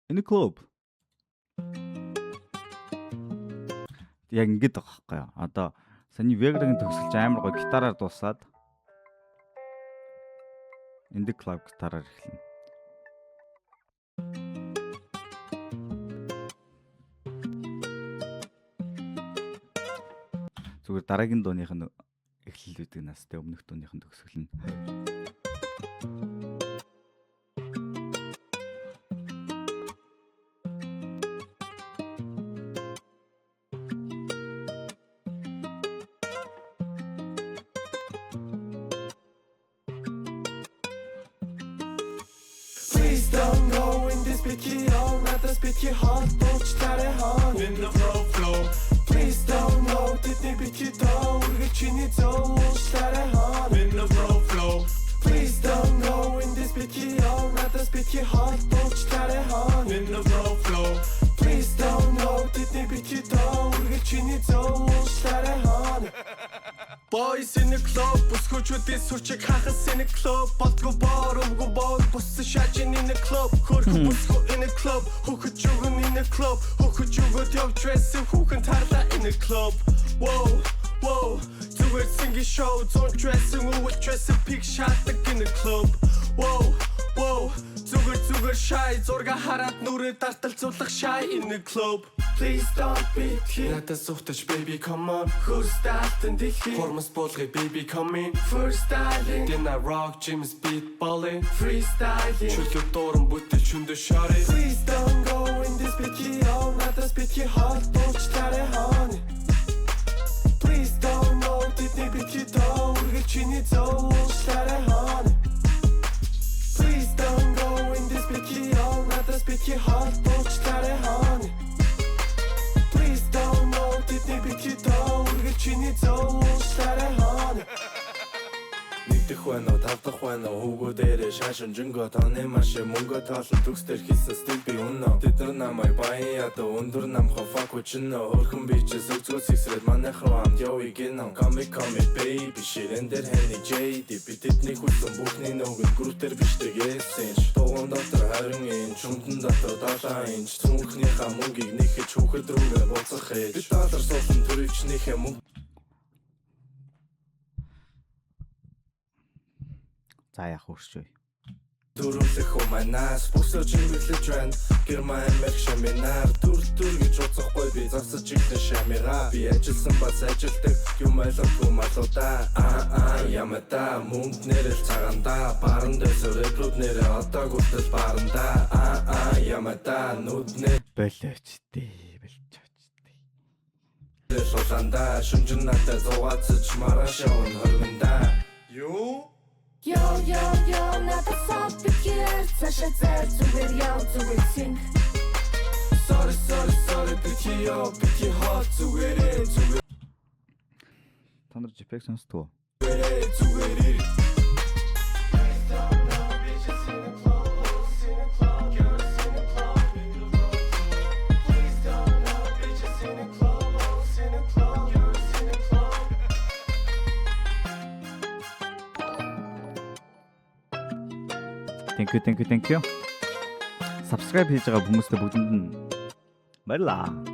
In a club. Яг ингэж байгаа байхгүй юу? Одоо саний Вегагийн төгсөлч амар гоё гитараар дуусаад In the club гитараар эхэлнэ. Зүгээр дараагийн дууных нь эхлэл үүдэг настай өмнөх дууных нь төгсгөл нь. Please don't go in this picky hole, not this picky hole, don't start it home. In the flow. Please don't go, did me picky toe, we chini toe, start it home. In the flow. Please don't go in this picky hole, not this picky hole, don't start it home. In the flow. Please don't go, did me picky toe, we chini toe, start it home. Boys in the club, бүсгүүчүүдийн сүрчиг хахас in the club, болтгоо боор өвгөө боор буссан шаажин in the club, хөрхөн бүсгүү in the club, хөхөж өгөн in the club, хөхөж өгөөд явж байсан хүүхэн тарлаа in the club. Whoa, зүгээр синги show, зон dressing, өвөл dressing, pick shot in the club. Whoa, зүгээр shy, зурга хараад нүрээ дарталцуулах shy in the club. Please don't be here. Надад сухтаж baby come on. Who's starting the hit? Формас болгоё baby come in. First styling. Then I rock James beat balling. Freestyling. Чөлөө дууран бүтэл чөндөө шарэ. Please don't go in this picky hole. Надад picky hole. Don't start it honey. Please don't go did me picky toe. Үргэлж чиний зөө start it honey. Please don't go in this picky hole. Надад picky hole. Don't start it honey. Please don't go did me picky toe. Үргэлж чиний зөө start it honey. Нэгдэх байна уу, тавдах байна уу, хүүгөө дээрээ шашин жингөө таны маш мөнгө тоолон төгсдөр хийсэн стил би өнөө. Тэд нар намайг баяа да өндөр намха fuck with you know. Хөрхөн би ч зөвхөн сэгсрээд манайх руу хамт явъя гинэ. Come baby ширэн дээр хэний JD би тэдний хүлсэн бүхний нөгөөд гүртэр бишдэг эсэнч. Дугуун дотор 20 инч, шүмтэн дотор 7 инч. Цүнхнийхээ мөнгийг нэхэж хүүхэд рүүгээ буцах ээж. Би доллар суулсан төрөвчнийхээ мөнгө. За яах үрчөө. Дөрөвлөх humанаас бүсэж ирлэж байна. Герман Америк шаминаар дүр гэж уцахгүй би засаж ихэн шамира. Би ажилласан бас ажилдаг юм ойлгохгүй малуудаа. Ямата мөнгө нэрэл цагаандаа баран дээр рэпрууд нэрээ одоо гүтэл барандаа. Ямата нүднээ Болоочтой. Шоланда шүнжин надад зугаацч марашаун хормонда. Юу? Yo, надад сопикер, цаашаа зай зүгээр яв зүгээр син. Sorry, picky hot зүгээр. Та нар JPEG сонсдгоо. Зүгээр. Thank you. Subscribe хийж байгаа хүмүүстээ бүгдэнд нь баярлалаа.